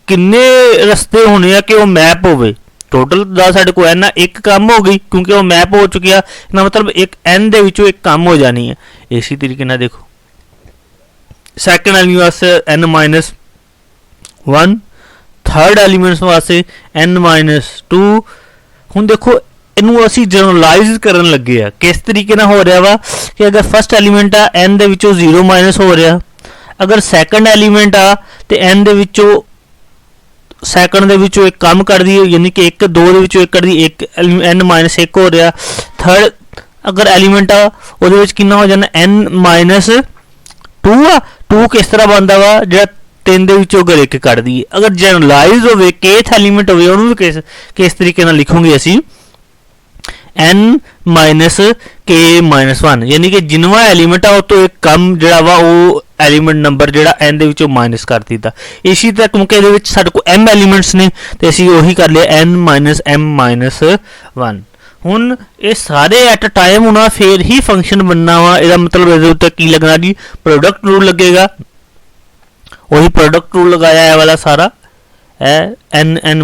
किन्ने रस्ते होने ਆ कि वो मैप होवे। टोटल ਦਾ ਸਾਡੇ ਕੋਲ n एक काम हो गई क्योंकि वो मैप हो चुकी है, ना मतलब एक n ਦੇ ਵਿੱਚੋਂ एक काम हो जानी है। इसी तरीके ਨਾਲ देखो सैकंड एलिमेंट वास्ते n-1, थर्ड एलिमेंट्स वास्ते n-2। ਹੁਣ देखो ਇਹਨੂੰ ਅਸੀਂ ਜਨਰਲਾਈਜ਼ ਕਰਨ ਲੱਗੇ ਆ, ਕਿਸ ਤਰੀਕੇ ਨਾਲ ਹੋ ਰਿਹਾ ਵਾ ਕਿ ਅਗਰ ਫਸਟ ਐਲੀਮੈਂਟ ਆ n ਦੇ ਵਿੱਚੋਂ 0 ਮਾਈਨਸ ਹੋ ਰਿਹਾ, ਅਗਰ ਸੈਕੰਡ ਐਲੀਮੈਂਟ ਆ ਤੇ n ਦੇ ਵਿੱਚੋਂ ਸੈਕੰਡ ਦੇ ਵਿੱਚੋਂ ਇੱਕ ਕੰਮ ਕਰਦੀ ਹੈ, ਯਾਨੀ ਕਿ 1 2 ਦੇ ਵਿੱਚੋਂ ਇੱਕ ਕਰਦੀ, ਇੱਕ n-1 ਹੋ ਰਿਹਾ। ਥਰਡ अगर एलिमेंट आ ਉਹਦੇ ਵਿੱਚ ਕਿੰਨਾ ਹੋ ਜਾਣਾ n-2 ਆ। 2 ਕਿਸ ਤਰ੍ਹਾਂ ਬਣਦਾ ਵਾ ਜਿਹੜਾ 3 ਦੇ ਵਿੱਚੋਂ ਅਗਰ ਇੱਕ ਕੱਢ ਦਈਏ। ਅਗਰ ਜਨਰਲਾਈਜ਼ ਹੋਵੇ kth ਐਲੀਮੈਂਟ ਹੋਵੇ ਉਹਨੂੰ ਵੀ ਕਿਸ ਤਰੀਕੇ ਨਾਲ ਲਿਖੋਗੇ ਅਸੀਂ n-k-1, ਯਾਨੀ ਕਿ ਜਿੰਨਵਾਂ ਐਲੀਮੈਂਟ ਆ ਉਹ ਤੋਂ ਇੱਕ ਕਮ ਜਿਹੜਾ ਵਾ ਉਹ ਐਲੀਮੈਂਟ ਨੰਬਰ ਜਿਹੜਾ n ਦੇ ਵਿੱਚੋਂ ਮਾਈਨਸ ਕਰ ਦਿੱਤਾ। ਇਸੇ ਤਰ੍ਹਾਂ ਕਿਉਂਕਿ ਇਹਦੇ ਵਿੱਚ ਸਾਡੇ ਕੋਲ m ਐਲੀਮੈਂਟਸ ਨੇ ਤੇ ਅਸੀਂ ਉਹੀ ਕਰ ਲਿਆ n-m-1। ਹੁਣ ਇਹ ਸਾਰੇ ਐਟ ਅ ਟਾਈਮ ਹੋਣਾ ਫਿਰ ਹੀ ਫੰਕਸ਼ਨ ਬਣਨਾ ਵਾ। ਇਹਦਾ ਮਤਲਬ ਇਹਦੇ ਉੱਤੇ ਕੀ ਲੱਗਣਾ ਜੀ, प्रोडक्ट रूल लगेगा। वही प्रोडक्ट रूल लगाया है वाला सारा n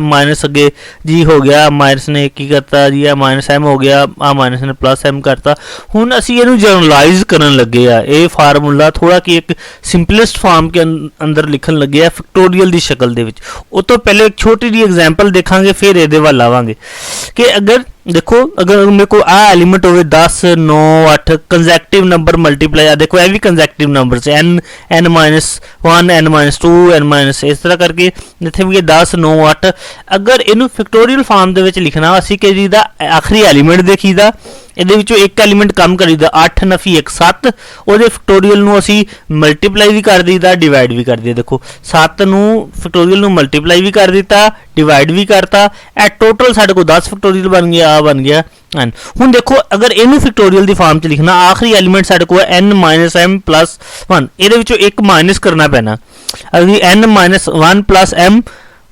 माइनस अगे जी हो गया, माइनस ने की करता जी आ माइनस m हो गया, आ माइनस ने प्लस m करता। हुण असी इहनूं जनरलाइज करन लगे आ। ये फार्मूला थोड़ा कि एक सिंपलेस्ट फॉर्म के अंदर लिखन लगे आ फैक्टोरियल दी शक्ल दे विच। उस तो पहले एक छोटी जी एग्जाम्पल देखांगे फिर इहदे वल आवांगे कि अगर देखो अगर मेरे को आ एलिमेंट हो 10 9 8 कंजैक्टिव नंबर मल्टीप्लाई, आ देखो ये भी कंजैक्टिव नंबर से n-1 n-2 n- इस तरह करके जिथे भी 10 9 8 अगर इनू फैक्टोरियल फॉर्म दे विच लिखना असी कि जी दा आखिरी एलिमेंट देखीदा, ਇਹਦੇ ਵਿੱਚੋਂ ਇੱਕ ਐਲੀਮੈਂਟ ਕੰਮ ਕਰੀਦਾ 8 9 1 7, ਉਹਦੇ ਫੈਕਟੋਰੀਅਲ ਨੂੰ ਅਸੀਂ ਮਲਟੀਪਲਾਈ ਵੀ ਕਰ ਦਈਦਾ ਡਿਵਾਈਡ ਵੀ ਕਰ ਦਈਦਾ। ਦੇਖੋ 7 ਨੂੰ ਫੈਕਟੋਰੀਅਲ ਨੂੰ ਮਲਟੀਪਲਾਈ ਵੀ ਕਰ ਦਿੱਤਾ ਡਿਵਾਈਡ ਵੀ ਕਰਤਾ, ਇਹ ਟੋਟਲ ਸਾਡੇ ਕੋਲ 10 ਫੈਕਟੋਰੀਅਲ ਬਣ ਗਿਆ, ਆ ਬਣ ਗਿਆ n। ਹੁਣ ਦੇਖੋ ਅਗਰ ਇਹਨੂੰ ਫੈਕਟੋਰੀਅਲ ਦੀ ਫਾਰਮ 'ਚ ਲਿਖਣਾ ਆਖਰੀ ਐਲੀਮੈਂਟ ਸਾਡੇ ਕੋਲ n-m+1, ਇਹਦੇ ਵਿੱਚੋਂ ਇੱਕ ਮਾਈਨਸ ਕਰਨਾ ਪੈਣਾ। ਅਗਰ n-1 + m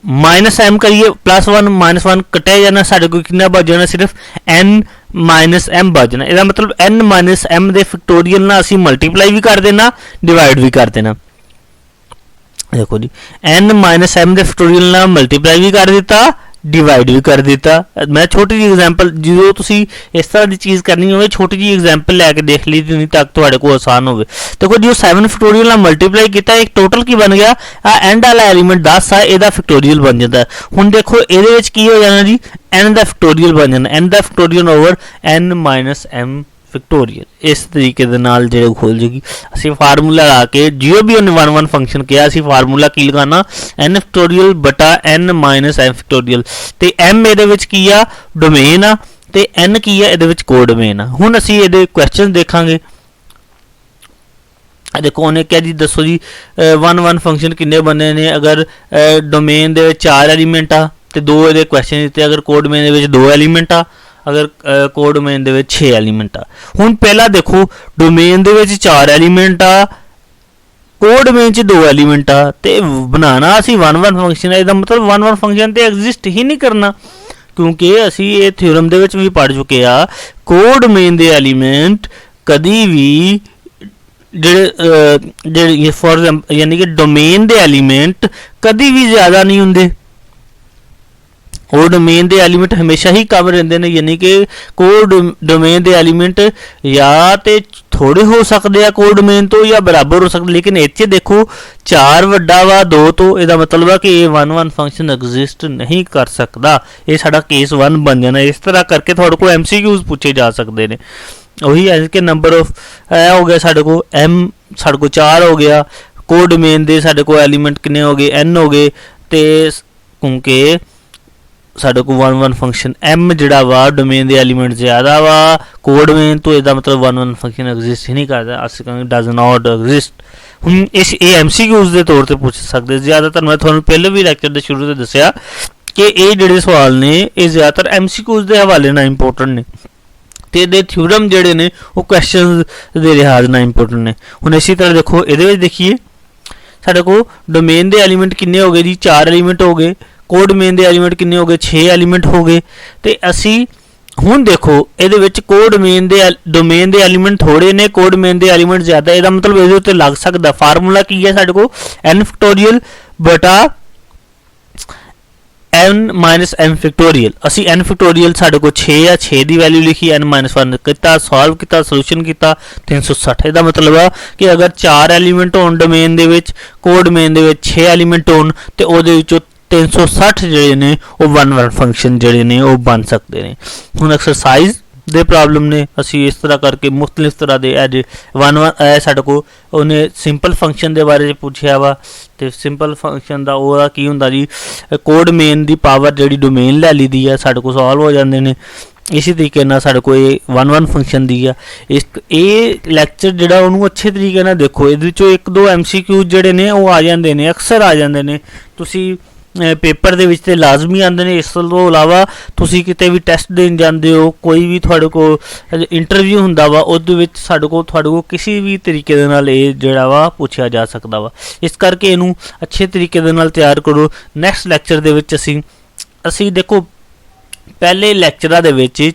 -m करिए +1 -1 कटिया जाना, साढ़े को कितना बच जाना सिर्फ n-m बच जाना। इसका मतलब n-m दे फैक्टोरियल ना असी मल्टीप्लाई भी कर देना डिवाइड भी कर देना। देखो जी n-m दे फैक्टोरियल ना मल्टीप्लाई भी कर दिता डिवाइड भी कर दिता। मैं छोटी जी एग्जाम्पल जो तुसी इस तरह की चीज़ करनी हो छोटी जी एग्जाम्पल लैके देख ली तक तुहाडे को आसान हो। देखो जो 7 फैक्टोरियल ना मल्टीप्लाई किया एक टोटल की बन गया, आ एंड वाला एलिमेंट 10 आ इहदा फैक्टोरियल बन जाता है। हुण देखो इहदे विच की हो जाना जी n दा फैक्टोरियल बन जाना, n दा फैक्टोरियल ओवर n-m फैक्टोरियल। इस तरीके दे नाल जेह्ड़े खोल जाएगी असी फार्मूला ला के जो भी उन्हें 1 फंक्शन किया असी फार्मूला की लगाना n फैक्टोरियल बटा n-m फैक्टोरियल ते m ਇਹਦੇ ਵਿੱਚ ਕੀ ਆ ਡੋਮੇਨ ਆ ਤੇ n ਕੀ ਆ ਇਹਦੇ ਵਿੱਚ ਕੋਡੋਮੇਨ ਆ। ਹੁਣ ਅਸੀਂ ਇਹਦੇ ਕੁਐਸਚਨ ਦੇਖਾਂਗੇ। देखो उन्हें क्या जी दसो जी 1 फंक्शन किन्ने बने ने, अगर डोमेन दे 4 एलीमेंट आ ते 2 ਇਹਦੇ ਕੁਐਸਚਨ ਦਿੱਤੇ, अगर कोडोमेन ਦੇ ਵਿੱਚ 2 एलीमेंट आ, अगर कोडोमेन ਦੇ ਵਿੱਚ 6 एलीमेंट आ। ਹੁਣ ਪਹਿਲਾਂ देखो डोमेन ਦੇ ਵਿੱਚ 4 एलीमेंट आ, कोडोमेन ਚ 2 एलीमेंट आ ਤੇ ਬਣਾਣਾ ਅਸੀਂ 1 फंक्शन है। ਇਹਦਾ मतलब 1 फंक्शन ਤੇ ਐਗਜ਼ਿਸਟ ਹੀ ਨਹੀਂ ਕਰਨਾ ਕਿਉਂਕਿ ਅਸੀਂ ਇਹ ਥਿਓਰਮ ਦੇ ਵਿੱਚ ਵੀ ਪੜ੍ਹ ਚੁੱਕੇ ਆ ਕੋਡੋमेन ਦੇ ਐਲੀਮੈਂਟ ਕਦੀ ਵੀ ਜਿਹੜੇ ਫॉर एग्जांपल यानी कि डोमेन ਦੇ एलिमेंट कभी भी ज़्यादा नहीं होंगे। ਉਹ ਡੋਮੇਨ ਦੇ ਐਲੀਮੈਂਟ ਹਮੇਸ਼ਾ ਹੀ ਕਮ ਰਹਿੰਦੇ ਨੇ, ਯਾਨੀ ਕਿ ਕੋਡ ਡੋਮੇਨ ਦੇ ਐਲੀਮੈਂਟ ਜਾਂ ਤੇ ਥੋੜੇ ਹੋ ਸਕਦੇ ਆ ਕੋਡ ਡੋਮੇਨ ਤੋਂ ਜਾਂ ਬਰਾਬਰ ਹੋ ਸਕਦੇ, ਲੇਕਿਨ ਇੱਥੇ ਦੇਖੋ 4 ਵੱਡਾ ਵਾ 2 ਤੋਂ, ਇਹਦਾ ਮਤਲਬ ਆ ਕਿ ਇਹ 1 ਫੰਕਸ਼ਨ ਐਗਜ਼ਿਸਟ ਨਹੀਂ ਕਰ ਸਕਦਾ। ਇਹ ਸਾਡਾ ਕੇਸ 1 ਬਣ ਜਾਣਾ। ਇਸ ਤਰ੍ਹਾਂ ਕਰਕੇ ਤੁਹਾਡੇ ਕੋਲ MCQs ਪੁੱਛੇ ਜਾ ਸਕਦੇ ਨੇ। ਉਹੀ ਹੈ ਕਿ ਨੰਬਰ ਆਫ ਹੋ ਗਿਆ ਸਾਡੇ ਕੋਲ m ਸਾਡੇ ਕੋਲ 4 ਹੋ ਗਿਆ, ਕੋਡ ਡੋਮੇਨ ਦੇ ਸਾਡੇ ਕੋਲ ਐਲੀਮੈਂਟ ਕਿੰਨੇ ਹੋ ਗਏ n ਹੋ ਗਏ, ਤੇ ਕਿਉਂਕਿ ਸਾਡੇ ਕੋਲ 1 ਫੰਕਸ਼ਨ m ਜਿਹੜਾ ਵਾ ਡੋਮੇਨ ਦੇ ਐਲੀਮੈਂਟ ਜ਼ਿਆਦਾ ਵਾ ਕੋਡ ਡੋਮੇਨ ਤੋਂ, ਇਹਦਾ ਮਤਲਬ 1 ਫੰਕਸ਼ਨ ਐਗਜ਼ਿਸਟ ਹੀ ਨਹੀਂ ਕਰਦਾ, ਅਸੀਂ ਕਹਿੰਦੇ ਡਜ਼ ਨਾਟ ਐਗਜ਼ਿਸਟ। ਹੁਣ ਇਹ MCQs ਦੇ ਤੌਰ ਤੇ ਪੁੱਛ ਸਕਦੇ। ਜ਼ਿਆਦਾਤਰ ਮੈਂ ਤੁਹਾਨੂੰ ਪਹਿਲੇ ਵੀ ਲੈਕਚਰ ਦੇ ਸ਼ੁਰੂ ਤੇ ਦੱਸਿਆ ਕਿ ਇਹ ਜਿਹੜੇ ਸਵਾਲ ਨੇ ਇਹ ਜ਼ਿਆਦਾਤਰ MCQs ਦੇ ਹਵਾਲੇ ਨਾਲ ਇੰਪੋਰਟੈਂਟ ਨੇ ਤੇ ਇਹਦੇ ਥਿਊਰਮ ਜਿਹੜੇ ਨੇ ਉਹ ਕੁਐਸਚਨਸ ਦੇ ਲਿਹਾਜ਼ ਨਾਲ ਇੰਪੋਰਟੈਂਟ ਨੇ। ਹੁਣ ਇਸੇ ਤਰ੍ਹਾਂ ਦੇਖੋ, ਇਹਦੇ ਵਿੱਚ ਦੇਖੀਏ ਸਾਡੇ ਕੋਲ ਡੋਮੇਨ ਦੇ ਐਲੀਮੈਂਟ ਕਿੰਨੇ ਹੋ ਗਏ ਜੀ, 4 ਐਲੀਮੈਂਟ ਹੋ ਗਏ। ਕੋਡ ਡੋਮੇਨ ਦੇ ਐਲੀਮੈਂਟ ਕਿੰਨੇ ਹੋ ਗਏ, 6 ਐਲੀਮੈਂਟ ਹੋ ਗਏ। ਤੇ ਅਸੀਂ ਹੁਣ ਦੇਖੋ ਇਹਦੇ ਵਿੱਚ ਕੋਡ ਡੋਮੇਨ ਦੇ ਐਲੀਮੈਂਟ ਥੋੜੇ ਨੇ, ਕੋਡ ਡੋਮੇਨ ਦੇ ਐਲੀਮੈਂਟ ਜ਼ਿਆਦਾ। ਇਹਦਾ ਮਤਲਬ ਇਹਦੇ ਉੱਤੇ ਲੱਗ ਸਕਦਾ ਫਾਰਮੂਲਾ ਕੀ ਹੈ ਸਾਡੇ ਕੋਲ, n factorial ਬਟਾ n minus m factorial. ਅਸੀਂ n ਫੈਕਟੋਰੀਅਲ ਸਾਡੇ ਕੋਲ 6 ਆ, 6 ਦੀ ਵੈਲਿਊ ਲਿਖੀ, n ਮਾਈਨਸ 1 ਕੀਤਾ, ਸੋਲਵ ਕੀਤਾ, ਸੋਲੂਸ਼ਨ ਕੀਤਾ 360। ਇਹਦਾ ਮਤਲਬ ਆ ਕਿ ਅਗਰ 4 ਐਲੀਮੈਂਟ ਹੋਣ ਡੋਮੇਨ ਦੇ ਵਿੱਚ, ਕੋਡ ਡੋਮੇਨ ਦੇ ਵਿੱਚ 6 ਐਲੀਮੈਂਟ ਹੋਣ ਤੇ ਉਹਦੇ ਵਿੱਚੋਂ 360 ਜਿਹੜੇ ਨੇ ਉਹ 1 ਫੰਕਸ਼ਨ ਜਿਹੜੇ ਨੇ ਉਹ ਬਣ ਸਕਦੇ ਨੇ। ਹੁਣ ਐਕਸਰਸਾਈਜ਼ ਦੇ ਪ੍ਰੋਬਲਮ ਨੇ, ਅਸੀਂ ਇਸ ਤਰ੍ਹਾਂ ਕਰਕੇ ਮੁਖਤਲਿਫ ਤਰ੍ਹਾਂ ਦੇ ਐਜ 1 ਸਾਡੇ ਕੋਲ ਉਹਨੇ ਸਿੰਪਲ ਫੰਕਸ਼ਨ ਦੇ ਬਾਰੇ 'ਚ ਪੁੱਛਿਆ ਵਾ ਤੇ ਸਿੰਪਲ ਫੰਕਸ਼ਨ ਦਾ ਉਹਦਾ ਕੀ ਹੁੰਦਾ ਜੀ, ਕੋਡ ਮੇਨ ਦੀ ਪਾਵਰ ਜਿਹੜੀ ਡੋਮੇਨ ਲੈ ਲਈ ਦੀ ਆ ਸਾਡੇ ਕੋਲ ਸੋਲਵ ਹੋ ਜਾਂਦੇ ਨੇ। ਇਸੇ ਤਰੀਕੇ ਨਾਲ ਸਾਡੇ ਕੋਲ ਇਹ 1 ਫੰਕਸ਼ਨ ਦੀ ਆ। ਇਹ ਲੈਕਚਰ ਜਿਹੜਾ ਉਹਨੂੰ ਅੱਛੇ ਤਰੀਕੇ ਨਾਲ ਦੇਖੋ, ਇਹਦੇ ਵਿੱਚੋਂ 1-2 MCQ ਜਿਹੜੇ ਨੇ ਉਹ ਆ ਜਾਂਦੇ ਨੇ, ਅਕਸਰ ਆ ਜਾਂਦੇ ਨੇ। ਤੁਸੀਂ ਪੇਪਰ ਦੇ ਵਿੱਚ ਤੇ ਲਾਜ਼ਮੀ ਆਉਂਦੇ ਨੇ। ਇਸ ਤੋਂ ਇਲਾਵਾ ਤੁਸੀਂ ਕਿਤੇ ਵੀ ਟੈਸਟ ਦੇਣ ਜਾਂਦੇ ਹੋ, ਕੋਈ ਵੀ ਤੁਹਾਡੇ ਕੋਲ ਇੰਟਰਵਿਊ ਹੁੰਦਾ ਵਾ, ਉਹਦੇ ਵਿੱਚ ਤੁਹਾਡੇ ਕੋਲ ਕਿਸੇ ਵੀ ਤਰੀਕੇ ਦੇ ਨਾਲ ਇਹ ਜਿਹੜਾ ਵਾ ਪੁੱਛਿਆ ਜਾ ਸਕਦਾ ਵਾ। ਇਸ ਕਰਕੇ ਇਹਨੂੰ ਅੱਛੇ ਤਰੀਕੇ ਦੇ ਨਾਲ ਤਿਆਰ ਕਰੋ। ਨੈਕਸਟ ਲੈਕਚਰ ਦੇ ਵਿੱਚ ਅਸੀਂ ਦੇਖੋ ਪਹਿਲੇ ਲੈਕਚਰਾਂ ਦੇ ਵਿੱਚ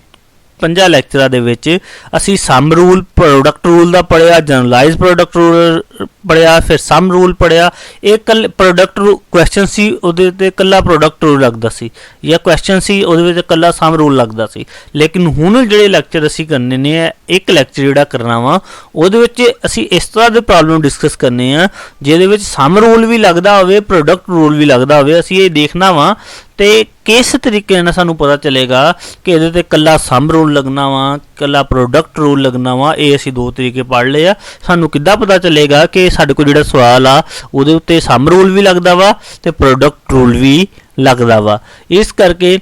5 ਲੈਕਚਰਾਂ ਦੇ ਵਿੱਚ ਅਸੀਂ ਸਮ ਰੂਲ, ਪ੍ਰੋਡਕਟ ਰੂਲ ਦਾ ਪੜ੍ਹਿਆ, ਜਨਰਲਾਈਜ਼ ਪ੍ਰੋਡਕਟ ਰੂਲ ਪੜ੍ਹਿਆ, ਫਿਰ ਸਮ ਰੂਲ ਪੜ੍ਹਿਆ। ਇਹ ਪ੍ਰੋਡਕਟ ਕੁਐਸਚਨ ਸੀ, ਉਹਦੇ ਤੇ ਇਕੱਲਾ ਪ੍ਰੋਡਕਟ ਰੂਲ ਲੱਗਦਾ ਸੀ, ਜਾਂ ਕੁਐਸਚਨ ਸੀ ਉਹਦੇ ਵਿੱਚ ਇਕੱਲਾ ਸਮ ਰੂਲ ਲੱਗਦਾ ਸੀ। ਲੇਕਿਨ ਹੁਣ ਜਿਹੜੇ ਲੈਕਚਰ ਅਸੀਂ ਕਰਨੇ ਨੇ, ਇੱਕ ਲੈਕਚਰ ਜਿਹੜਾ ਕਰਨਾ ਵਾ ਉਹਦੇ ਵਿੱਚ ਅਸੀਂ ਇਸ ਤਰ੍ਹਾਂ ਦੇ ਪ੍ਰੋਬਲਮ ਡਿਸਕਸ ਕਰਨੇ ਆ ਜਿਹਦੇ ਵਿੱਚ ਸਮ ਰੂਲ ਵੀ ਲੱਗਦਾ ਹੋਵੇ, ਪ੍ਰੋਡਕਟ ਰੂਲ ਵੀ ਲੱਗਦਾ ਹੋਵੇ। ਅਸੀਂ ਇਹ ਦੇਖਣਾ ਵਾ ਤੇ ਕਿਸ ਤਰੀਕੇ ਨਾਲ ਸਾਨੂੰ ਪਤਾ ਚੱਲੇਗਾ ਕਿ ਇਹਦੇ ਤੇ ਇਕੱਲਾ ਸਮ ਰੂਲ ਲੱਗਣਾ ਵਾ, ਇਕੱਲਾ ਪ੍ਰੋਡਕਟ ਰੂਲ ਲੱਗਣਾ ਵਾ। ਇਹ ਅਸੀਂ 2 ਤਰੀਕੇ ਪੜ੍ਹ ਲਏ ਆ। ਸਾਨੂੰ ਕਿੱਦਾਂ ਪਤਾ ਚੱਲੇਗਾ ਕਿ ਸਾਡੇ ਕੋਲ ਜਿਹੜਾ ਸਵਾਲ ਆ ਉਹਦੇ ਉੱਤੇ ਸਮ ਰੂਲ ਵੀ ਲੱਗਦਾ ਵਾ ਤੇ ਪ੍ਰੋਡਕਟ ਰੂਲ ਵੀ ਲੱਗਦਾ ਵਾ। ਇਸ ਕਰਕੇ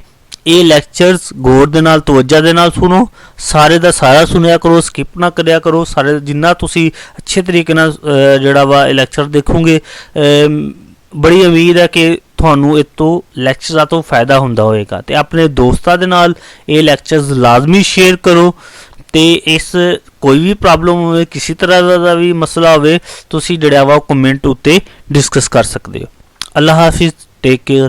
ਇਹ ਲੈਕਚਰਸ ਗੌਰ ਦੇ ਨਾਲ, ਤਵੱਜੋ ਦੇ ਨਾਲ ਸੁਣੋ, ਸਾਰੇ ਦਾ ਸਾਰਾ ਸੁਣਿਆ ਕਰੋ, ਸਕਿਪ ਨਾ ਕਰਿਆ ਕਰੋ। ਸਾਰੇ ਜਿੰਨਾ ਤੁਸੀਂ ਅੱਛੇ ਤਰੀਕੇ ਨਾਲ ਜਿਹੜਾ ਵਾ ਇਹ ਲੈਕਚਰ ਦੇਖੋਗੇ, ਬੜੀ ਉਮੀਦ ਹੈ ਕਿ ਤੁਹਾਨੂੰ ਇਹ ਤੋਂ ਲੈਕਚਰਾਂ ਤੋਂ ਫਾਇਦਾ ਹੁੰਦਾ ਹੋਏਗਾ। ਤੇ ਆਪਣੇ ਦੋਸਤਾਂ ਦੇ ਨਾਲ ਇਹ ਲੈਕਚਰਸ ਲਾਜ਼ਮੀ ਸ਼ੇਅਰ ਕਰੋ। ਤੇ ਇਸ ਕੋਈ ਵੀ ਪ੍ਰੋਬਲਮ ਹੋਵੇ, ਕਿਸੇ ਤਰ੍ਹਾਂ ਦਾ ਵੀ ਮਸਲਾ ਹੋਵੇ, ਤੁਸੀਂ ਜਿਹੜਾ ਵਾ ਕਮੈਂਟ ਉੱਤੇ ਡਿਸਕਸ ਕਰ ਸਕਦੇ ਹੋ। ਅੱਲਾ ਹਾਫਿਜ਼, ਟੇਕ ਕੇਅਰ।